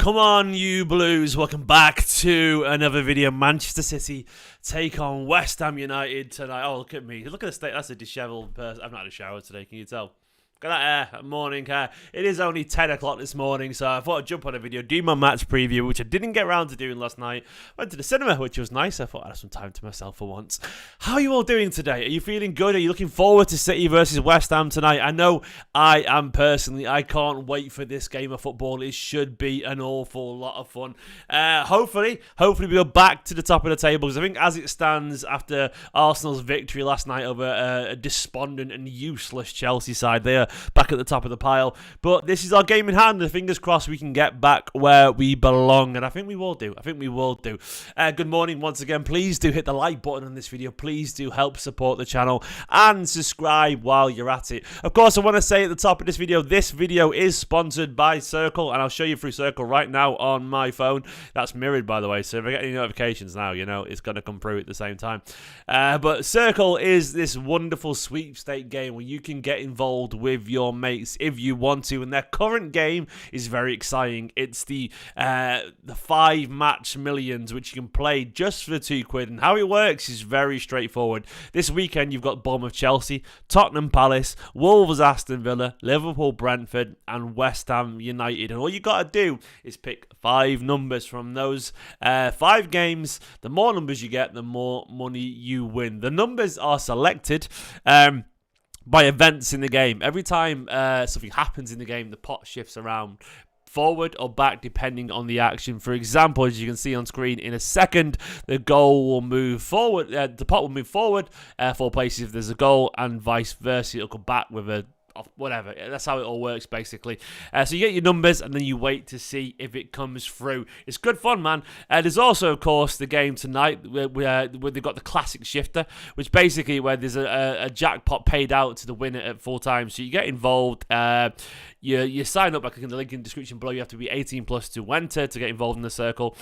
Come on, you Blues. Welcome back to another video. Manchester City take on West Ham United tonight. Oh, look at me. Look at the state. That's a dishevelled person. I've not had a shower today, can you tell? Got that hair, morning hair. It is only 10 o'clock this morning, so I thought I'd jump on a video, do my match preview, which I didn't get around to doing last night. Went to the cinema, which was nice. I thought I'd have some time to myself for once. How are you all doing today? Are you feeling good? Are you looking forward to City versus West Ham tonight? I know I am personally. I can't wait for this game of football. It should be an awful lot of fun. Hopefully we go back to the top of the table, because I think as it stands after Arsenal's victory last night over a despondent and useless Chelsea side, they are back at the top of the pile. But this is our game in hand, and fingers crossed we can get back where we belong, and I think we will do. Good morning once again. Please do hit the like button on this video. Please do help support the channel and subscribe while you're at it. Of course, I want to say at the top of this video is sponsored by Circl, and I'll show you through Circl right now on my phone. That's mirrored, by the way, so if I get any notifications now, you know it's going to come through at the same time. But Circl is this wonderful sweepstake game where you can get involved with your mates if you want to, and their current game is very exciting. It's the 5 match millions, which you can play just for £2, and how it works is very straightforward. This weekend you've got Bournemouth Chelsea, Tottenham Palace, Wolves Aston Villa, Liverpool Brentford, and West Ham United, and all you got to do is pick 5 numbers from those 5 games. The more numbers you get, the more money you win. The numbers are selected by events in the game. Every time something happens in the game, the pot shifts around forward or back depending on the action. For example, as you can see on screen in a second, the goal will move forward, the pot will move forward 4 places if there's a goal, and vice versa. It'll go back with a whatever. That's how it all works, basically. So you get your numbers, and then you wait to see if it comes through. It's good fun, man. There's also, of course, the game tonight where they've got the classic shifter, which basically where there's a jackpot paid out to the winner at full time. So you get involved. You sign up by clicking the link in the description below. You have to be 18 plus to enter to get involved in the Circl.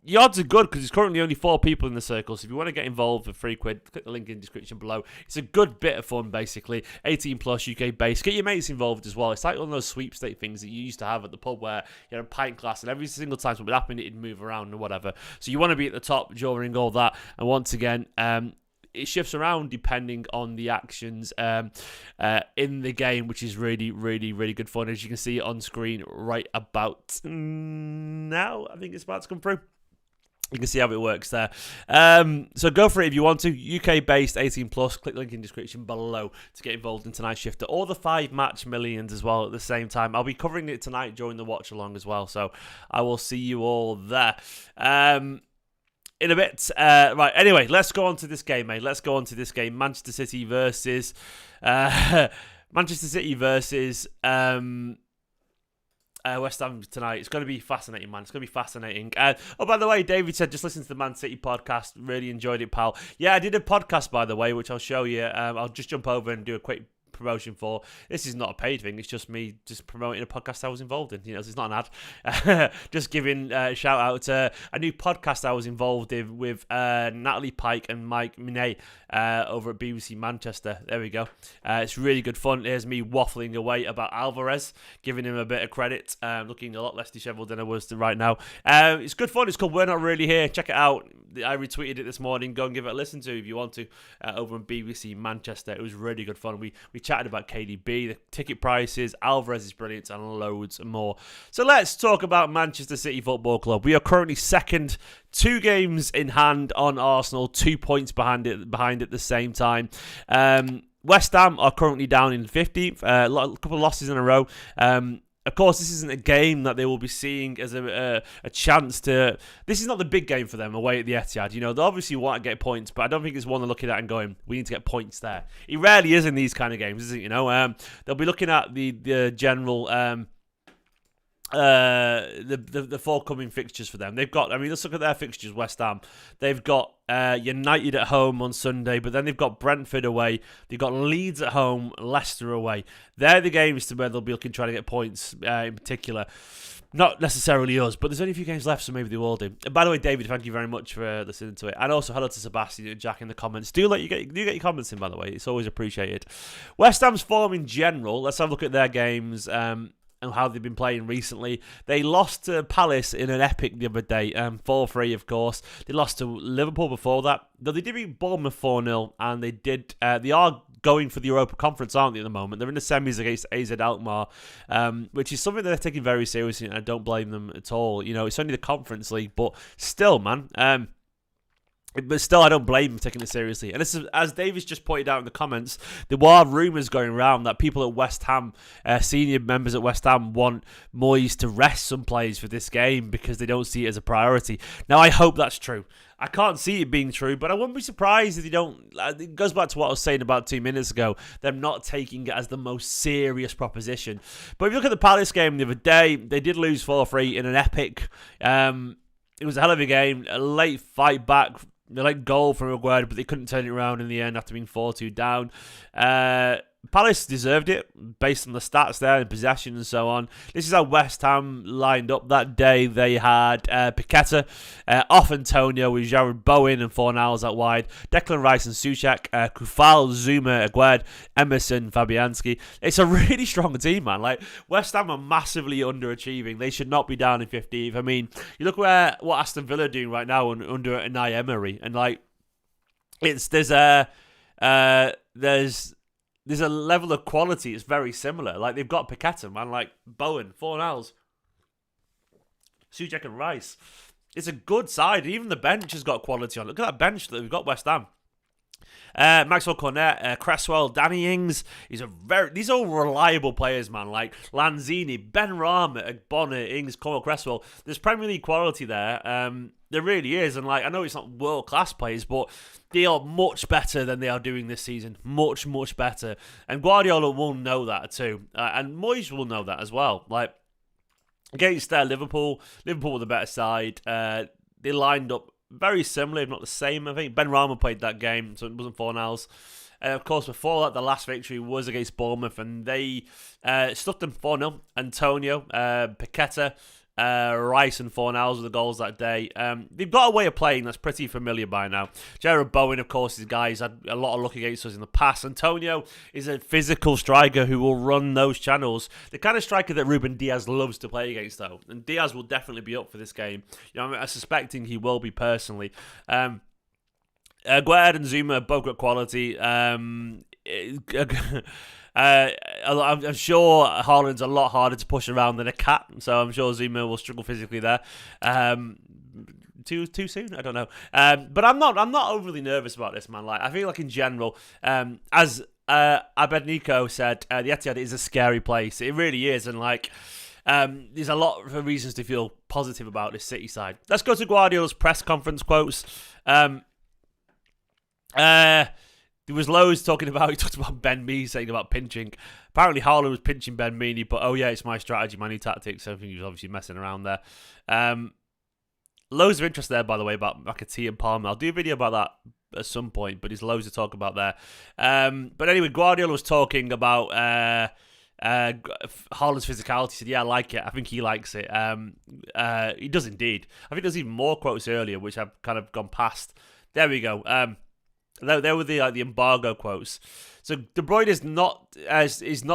The odds are good because there's currently only 4 people in the Circl, so if you want to get involved for £3, click the link in the description below. It's a good bit of fun, basically. 18 plus, UK based. Get your mates involved as well. It's like one of those sweepstake things that you used to have at the pub where you had a pint glass, and every single time something would happen, it'd move around or whatever. So you want to be at the top during all that. And once again, it shifts around depending on the actions in the game, which is really, really, really good fun. As you can see on screen right about now, I think it's about to come through. You can see how it works there. So go for it if you want to. UK-based, 18 plus. Click the link in the description below to get involved in tonight's shifter. Or the 5 match millions as well at the same time. I'll be covering it tonight during the watch along as well. So I will see you all there. In a bit. Right, anyway, let's go on to this game, mate. Let's go on to this game. Manchester City versus West Ham tonight. It's going to be fascinating, man. It's going to be fascinating. Oh, by the way, David said, just listen to the Man City podcast. Really enjoyed it, pal. Yeah, I did a podcast, by the way, which I'll show you. I'll just jump over and do a quick promotion for. This is not a paid thing. It's just me just promoting a podcast I was involved in. You know, it's not an ad. Just giving a shout out to a new podcast I was involved in with Natalie Pike and Mike Minet over at BBC Manchester. There we go. It's really good fun. Here's me waffling away about Alvarez, giving him a bit of credit. Looking a lot less dishevelled than I was right now. It's good fun. It's called We're Not Really Here. Check it out. I retweeted it this morning. Go and give it a listen to if you want to. Over on BBC Manchester. It was really good fun. We chatted about KDB, the ticket prices, Alvarez is brilliant, and loads more. So let's talk about Manchester City Football Club. We are currently second, 2 games in hand on Arsenal, 2 points behind at the same time. West Ham are currently down in 15th, a couple of losses in a row. Of course, this isn't a game that they will be seeing as a chance to... This is not the big game for them away at the Etihad. You know, they obviously want to get points, but I don't think it's one they're looking at and going, we need to get points there. It rarely is in these kind of games, is it? You know, they'll be looking at the general... the forthcoming fixtures for them. They've got, I mean, let's look at their fixtures, West Ham. They've got United at home on Sunday, but then they've got Brentford away. They've got Leeds at home, Leicester away. They're the games to where they'll be looking, trying to get points in particular. Not necessarily us, but there's only a few games left, so maybe they will do. And by the way, David, thank you very much for listening to it. And also, hello to Sebastian and Jack in the comments. Do get your comments in, by the way. It's always appreciated. West Ham's form in general, let's have a look at their games. and how they've been playing recently. They lost to Palace in an epic the other day, 4-3 of course. They lost to Liverpool before that, though they did beat Bournemouth 4-0, and they are going for the Europa Conference, aren't they, at the moment? They're in the semis against AZ Alkmaar, which is something that they're taking very seriously, and I don't blame them at all. You know, it's only the Conference League, but still, man, but still, I don't blame him taking it seriously. And this is, as Davis just pointed out in the comments, there were rumours going around that people at West Ham, senior members at West Ham, want Moyes to rest some players for this game because they don't see it as a priority. Now, I hope that's true. I can't see it being true, but I wouldn't be surprised if they don't. It goes back to what I was saying about 2 minutes ago, them not taking it as the most serious proposition. But if you look at the Palace game the other day, they did lose 4-3 in an epic. It was a hell of a game, a late fight back. They like goal from Aguerd, but they couldn't turn it around in the end after being 4-2 down. Palace deserved it based on the stats there and possession and so on. This is how West Ham lined up that day. They had Paqueta off Antonio with Jared Bowen and Fornals out wide. Declan Rice and Souček, Kufal, Zuma, Aguerd, Emerson, Fabianski. It's a really strong team, man. Like, West Ham are massively underachieving. They should not be down in 15th. I mean, you look what Aston Villa are doing right now under Unai Emery, and like, there's a level of quality that's very similar. Like, they've got Paqueta, man, like Bowen, Fornals, Souček and Rice. It's a good side. Even the bench has got quality on. Look at that bench that we've got, West Ham. Maxwell Cornet, Cresswell, Danny Ings. These are all reliable players, man. Like Lanzini, Ben Rama, Bonner, Ings, Cornwell, Cresswell. There's Premier League quality there. There really is. And like, I know it's not world-class players, but they are much better than they are doing this season. Much, much better. And Guardiola will know that too. And Moyes will know that as well. Like, against Liverpool were the better side. They lined up very similar, if not the same. I think Ben Rama played that game, so it wasn't Fornals. Of course, before that, the last victory was against Bournemouth, and they stuffed them 4-0. Antonio, Paqueta, Rice and Fornals were the goals that day. They've got a way of playing that's pretty familiar by now. Jared Bowen, of course, is guys had a lot of luck against us in the past. Antonio is a physical striker who will run those channels. The kind of striker that Ruben Diaz loves to play against, though. And Diaz will definitely be up for this game. You know, I'm suspecting he will be personally. Aguerd and Zuma have both got quality. I'm sure Haaland's a lot harder to push around than a cat, so I'm sure Zuma will struggle physically there. Too soon? I don't know. But I'm not overly nervous about this, man. Like, I feel like in general, as Abednego said, the Etihad is a scary place. It really is, and like, there's a lot of reasons to feel positive about this City side. Let's go to Guardiola's press conference quotes. There was loads talking about, he talked about Ben Mee saying about pinching. Apparently Haaland was pinching Ben Mee, but oh yeah, it's my strategy, my new tactics. So I think he was obviously messing around there. Loads of interest there, by the way, about McAtee and Palmer. I'll do a video about that at some point, but there's loads to talk about there. But anyway, Guardiola was talking about Haaland's physicality. He said, yeah, I like it. I think he likes it. He does indeed. I think there's even more quotes earlier, which I've kind of gone past. There we go. There were the embargo quotes. So De Bruyne is not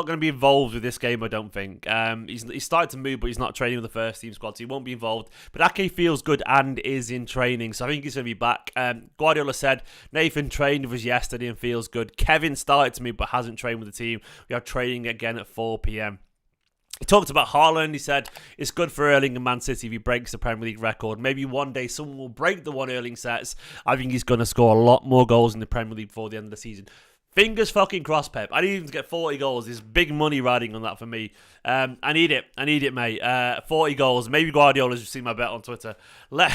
going to be involved with this game, I don't think. He's started to move, but he's not training with the first team squad, so he won't be involved. But Ake feels good and is in training, so I think he's going to be back. Guardiola said Nathan trained with us yesterday and feels good. Kevin started to move but hasn't trained with the team. We are training again at 4 p.m. He talked about Haaland. He said it's good for Erling and Man City if he breaks the Premier League record. Maybe one day someone will break the one Erling sets. I think he's going to score a lot more goals in the Premier League before the end of the season. Fingers fucking crossed, Pep. I need him to get 40 goals. There's big money riding on that for me. I need it, mate. 40 goals. Maybe Guardiola's just seen my bet on Twitter. Let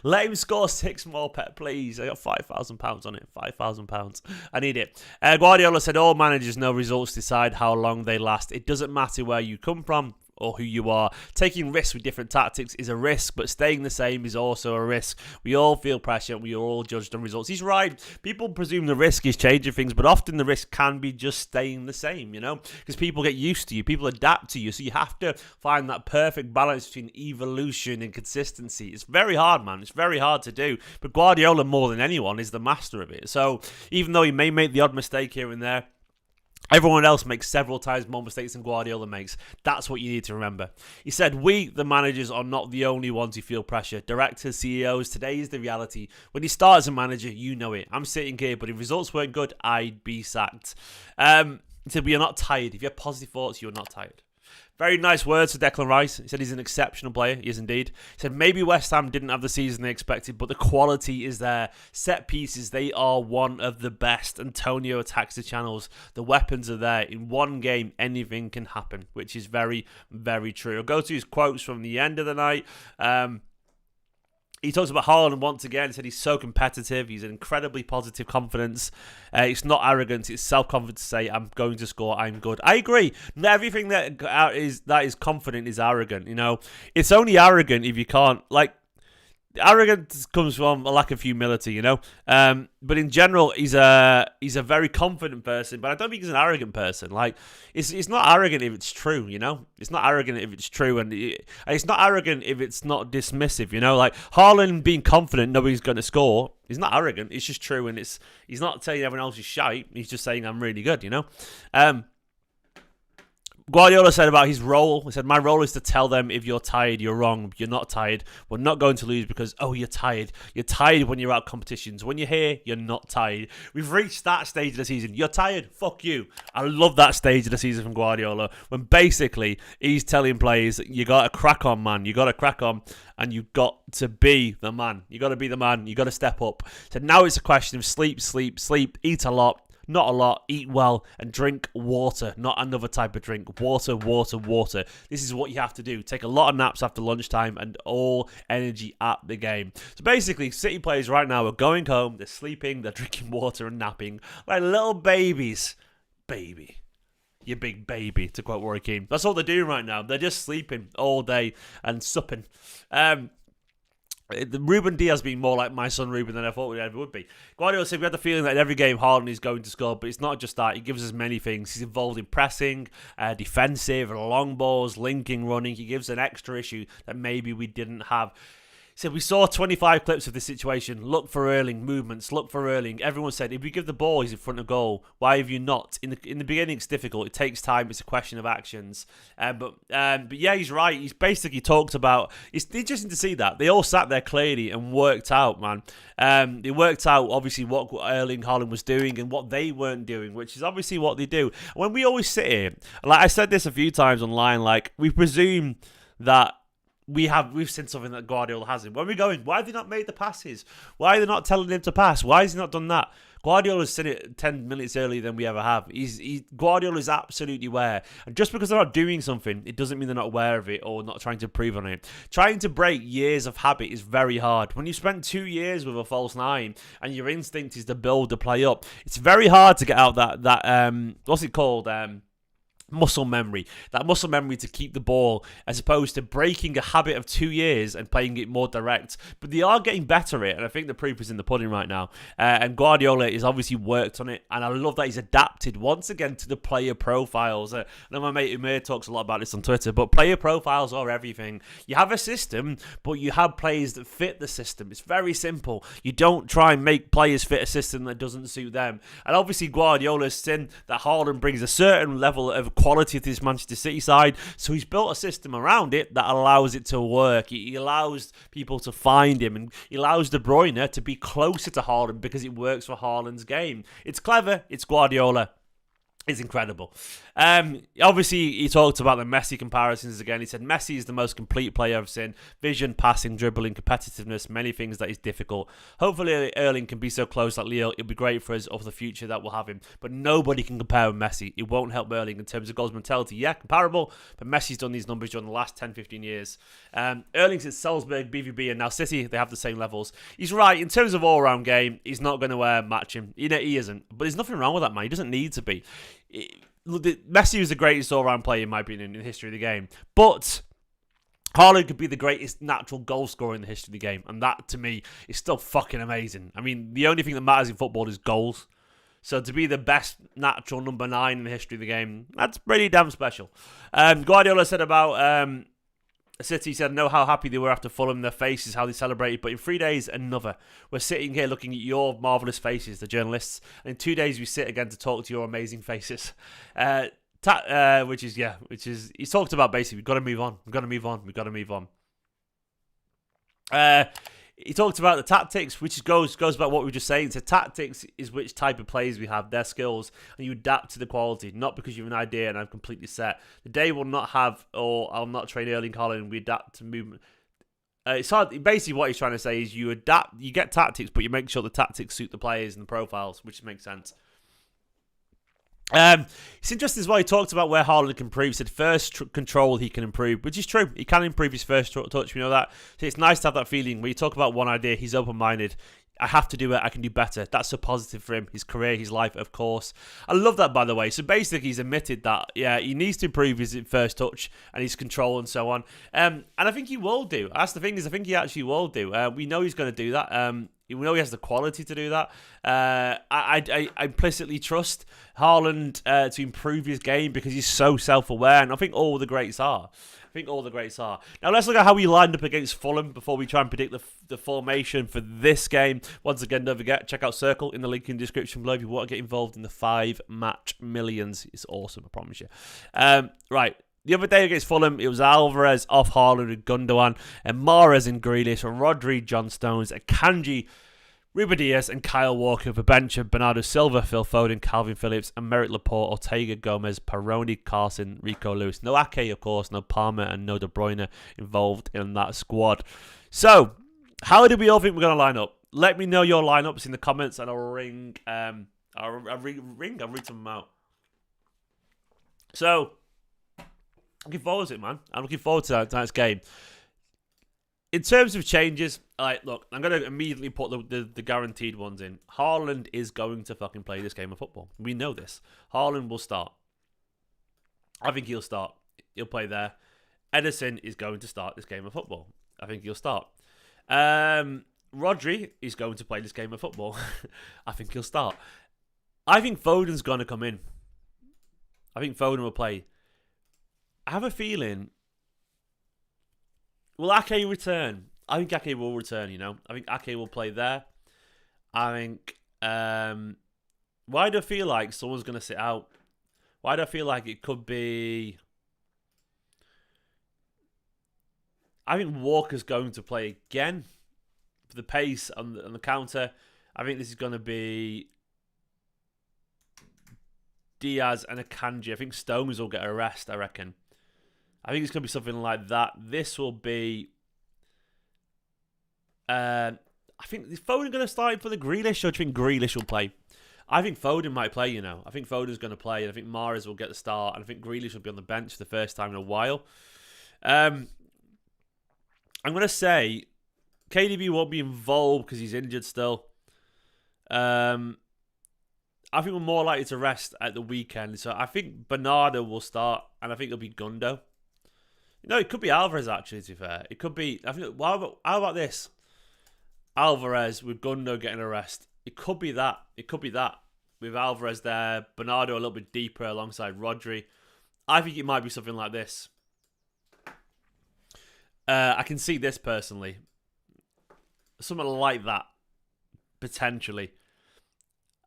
him score 6 more, Pep, please. I got £5,000 on it. £5,000. I need it. Guardiola said all managers know results decide how long they last. It doesn't matter where you come from or who you are. Taking risks with different tactics is a risk, but staying the same is also a risk. We all feel pressure. We are all judged on results. He's right. People presume the risk is changing things, but often the risk can be just staying the same, you know, because people get used to you. People adapt to you, so you have to find that perfect balance between evolution and consistency. It's very hard, man. It's very hard to do, but Guardiola, more than anyone, is the master of it. So even though he may make the odd mistake here and there, Everyone else makes several times more mistakes than Guardiola makes. That's what you need to remember. He said, we, the managers, are not the only ones who feel pressure. Directors, CEOs, today is the reality. When you start as a manager, you know it. I'm sitting here, but if results weren't good, I'd be sacked. He said, we are not tired. If you have positive thoughts, you're not tired. Very nice words for Declan Rice. He said he's an exceptional player. He is indeed. He said maybe West Ham didn't have the season they expected, but the quality is there. Set pieces, they are one of the best. Antonio attacks the channels. The weapons are there. In one game, anything can happen, which is very, very true. I'll go to his quotes from the end of the night. He talks about Haaland once again. He said he's so competitive. He's an incredibly positive confidence. It's not arrogant. It's self-confident to say, I'm going to score. I'm good. I agree. Not everything that is confident is arrogant. You know, it's only arrogant if you can't, like, arrogance comes from a lack of humility, you know. But in general, he's a very confident person. But I don't think he's an arrogant person. Like, it's not arrogant if it's true, you know. It's not arrogant if it's true, and it's not arrogant if it's not dismissive, you know. Like Haaland being confident, nobody's going to score. He's not arrogant. It's just true, and he's not saying everyone else is shite. He's just saying I'm really good, you know. Guardiola said about his role, he said, my role is to tell them if you're tired, you're wrong. You're not tired. We're not going to lose because, oh, you're tired. You're tired when you're out competitions. When you're here, you're not tired. We've reached that stage of the season. You're tired? Fuck you. I love that stage of the season from Guardiola when basically he's telling players, you got to crack on, man. You got to crack on and you got to be the man. You got to be the man. You got to step up. So now it's a question of sleep, eat a lot. Not a lot, eat well, and drink water, not another type of drink. Water, water, water. This is what you have to do. Take a lot of naps after lunchtime and all energy at the game. So basically, City players right now are going home, they're sleeping, they're drinking water and napping like little babies. Baby. You big baby, to quote Roy Keane. That's all they're doing right now. They're just sleeping all day and supping. Ruben Diaz being more like my son Ruben than I thought we ever would be. Guardiola said we had the feeling that in every game Haaland is going to score, but it's not just that. He gives us many things. He's involved in pressing, defensive, long balls, linking, running. He gives an extra issue that maybe we didn't have. He said, we saw 25 clips of this situation. Look for Erling movements. Look for Erling. Everyone said, if we give the ball, he's in front of goal. Why have you not? In the beginning, it's difficult. It takes time. It's a question of actions. But yeah, he's right. He's basically talked about. It's interesting to see that they all sat there clearly and worked out, man. They worked out obviously what Erling Haaland was doing and what they weren't doing, which is obviously what they do. When we always sit here, like I said this a few times online, like we presume that. We've seen something that Guardiola hasn't. When we're going, why have they not made the passes? Why are they not telling him to pass? Why has he not done that? Guardiola's seen it 10 minutes earlier than we ever have. Guardiola's absolutely aware. And just because they're not doing something, it doesn't mean they're not aware of it or not trying to improve on it. Trying to break years of habit is very hard. When you spend 2 years with a false nine and your instinct is to build the play up, it's very hard to get out that what's it called? Muscle memory. That muscle memory to keep the ball as opposed to breaking a habit of 2 years and playing it more direct. But they are getting better at it, and I think the proof is in the pudding right now. And Guardiola has obviously worked on it, and I love that he's adapted once again to the player profiles. I know my mate Umir talks a lot about this on Twitter, but player profiles are everything. You have a system, but you have players that fit the system. It's very simple. You don't try and make players fit a system that doesn't suit them. And obviously Guardiola's seen that Haaland brings a certain level of quality to this Manchester City side, so he's built a system around it that allows it to work. He allows people to find him, and he allows De Bruyne to be closer to Haaland because it works for Haaland's game. It's clever, it's Guardiola. It's incredible. Obviously, he talked about the Messi comparisons again. He said Messi is the most complete player I've seen. Vision, passing, dribbling, competitiveness, many things that is difficult. Hopefully, Erling can be so close like Leo. It'll be great for us over the future that we'll have him. But nobody can compare with Messi. It won't help Erling in terms of goals mentality. Yeah, comparable. But Messi's done these numbers during the last 10, 15 years. Erling's at Salzburg, BVB, and now City. They have the same levels. He's right. In terms of all-round game, he's not going to match him. You know, he isn't. But there's nothing wrong with that, man. He doesn't need to be. Messi was the greatest all-round player, in my opinion, in the history of the game. But Haaland could be the greatest natural goal scorer in the history of the game. And that, to me, is still fucking amazing. I mean, the only thing that matters in football is goals. So to be the best natural number 9 in the history of the game, that's pretty damn special. Guardiola said about City said, know how happy they were after Fulham, their faces, how they celebrated, but in 3 days, another. We're sitting here looking at your marvellous faces, the journalists, and in 2 days we sit again to talk to your amazing faces. Which is, he talked about basically, we've got to move on, we've got to move on, we've got to move on. He talked about the tactics, which goes about what we were just saying. So tactics is which type of players we have, their skills, and you adapt to the quality, not because you have an idea and I'm completely set. The day will not have, or I'll not train Erling Haaland, we adapt to movement. It's hard. Basically, what he's trying to say is you adapt, you get tactics, but you make sure the tactics suit the players and the profiles, which makes sense. It's interesting as well. He talked about where Haaland can improve. He said first control he can improve, which is true. He can improve his first touch. We know that. So it's nice to have that feeling. When you talk about one idea, he's open-minded. I have to do it. I can do better. That's so positive for him. His career, his life, of course. I love that, by the way. So basically, he's admitted that, yeah, he needs to improve his first touch and his control and so on. And I think he will do. That's the thing is, I think he actually will do. We know he's going to do that. We know he has the quality to do that. I implicitly trust Haaland to improve his game because he's so self-aware, and I think all the greats are. Now let's look at how we lined up against Fulham before we try and predict the formation for this game. Once again, don't forget, check out Circl in the link in the description below if you want to get involved in the 5-match millions. It's awesome, I promise you. Right. The other day against Fulham, it was Alvarez off Haaland and Gundogan, and Mahrez and Grealish, Rodri, John Stones, Akanji, Ruben Dias, and Kyle Walker for bench of Bernardo Silva, Phil Foden, Calvin Phillips, and Merrick Laporte, Ortega, Gomez, Peroni, Carson, Rico Lewis. No Ake, of course, no Palmer, and no De Bruyne involved in that squad. So, how do we all think we're going to line up? Let me know your lineups in the comments, and I'll ring. I'll read them out. So, looking forward to it, man. I'm looking forward to tonight's game. In terms of changes, look, I'm going to immediately put the guaranteed ones in. Haaland is going to fucking play this game of football. We know this. Haaland will start. I think he'll start. He'll play there. Ederson is going to start this game of football. I think he'll start. Rodri is going to play this game of football. I think he'll start. I think Foden's going to come in. I think Foden will play. I have a feeling. Will Ake return? I think Ake will return, you know. I think Ake will play there. I think... why do I feel like someone's going to sit out? Why do I feel like it could be... I think Walker's going to play again. For the pace on the counter. I think this is going to be... Diaz and Akanji. I think Stones will get a rest, I reckon. I think it's going to be something like that. This will be... I think, is Foden going to start for the Grealish, or do you think Grealish will play? I think Foden might play, you know. I think Foden's going to play, and I think Mahrez will get the start, and I think Grealish will be on the bench for the first time in a while. I'm going to say KDB won't be involved because he's injured still. I think we're more likely to rest at the weekend. So I think Bernardo will start, and I think it'll be Gundo. No, it could be Alvarez, actually, to be fair. It could be... I think. How about this? Alvarez with Gundo getting a rest. It could be that. It could be that. With Alvarez there, Bernardo a little bit deeper alongside Rodri. I think it might be something like this. I can see this personally. Something like that. Potentially.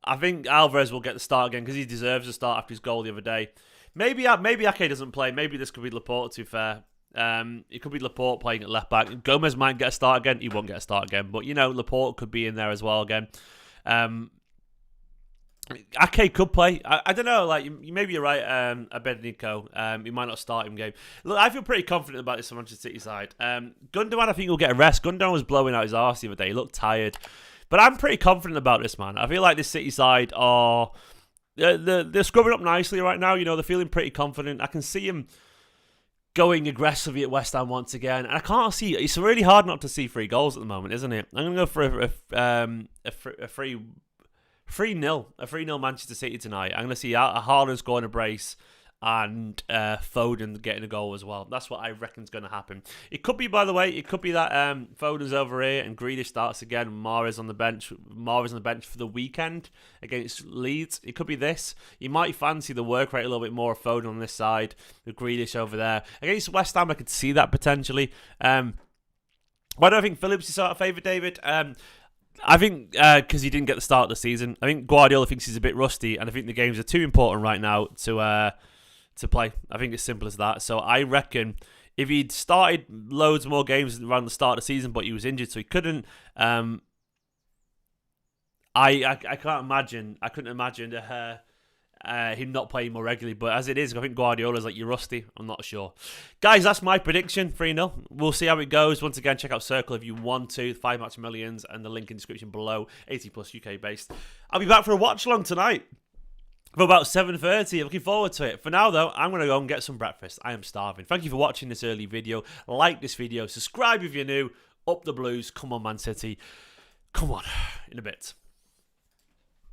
I think Alvarez will get the start again because he deserves a start after his goal the other day. Maybe Ake doesn't play. Maybe this could be Laporte, to be fair. It could be Laporte playing at left back. Gomez might get a start again. He won't get a start again. But, you know, Laporte could be in there as well again. Ake could play. I don't know. Like, maybe you're right, Abednego. He might not start him game. Look, I feel pretty confident about this on Manchester City side. Gundogan, I think, will get a rest. Gundogan was blowing out his arse the other day. He looked tired. But I'm pretty confident about this, man. I feel like this City side are... They're scrubbing up nicely right now. You know, they're feeling pretty confident. I can see him going aggressively at West Ham once again. And I can't see... It's really hard not to see 3 goals at the moment, isn't it? I'm going to go for a 3-0. A 3-0 Manchester City tonight. I'm going to see Haaland scoring a brace. and Foden getting a goal as well. That's what I reckon is going to happen. It could be, by the way, it could be that Foden's over here and Grealish starts again. Mahrez on the bench. Mahrez on the bench for the weekend against Leeds. It could be this. You might fancy the work rate a little bit more of Foden on this side, with Grealish over there. Against West Ham, I could see that potentially. Why do I think Phillips is sort of favourite, David? I think because he didn't get the start of the season. I think Guardiola thinks he's a bit rusty, and I think the games are too important right now to play. I think it's simple as that. So I reckon if he'd started loads more games around the start of the season, but he was injured, so he couldn't. I can't imagine. I couldn't imagine him not playing more regularly. But as it is, I think Guardiola's like, you're rusty. I'm not sure. Guys, that's my prediction. 3-0. We'll see how it goes. Once again, check out Circl if you want to. 5 match millions and the link in the description below. 80 plus UK based. I'll be back for a watch along tonight for about 7:30. Looking forward to it. For now, though, I'm going to go and get some breakfast. I am starving. Thank you for watching this early video. Like this video. Subscribe if you're new. Up the Blues. Come on, Man City. Come on. In a bit.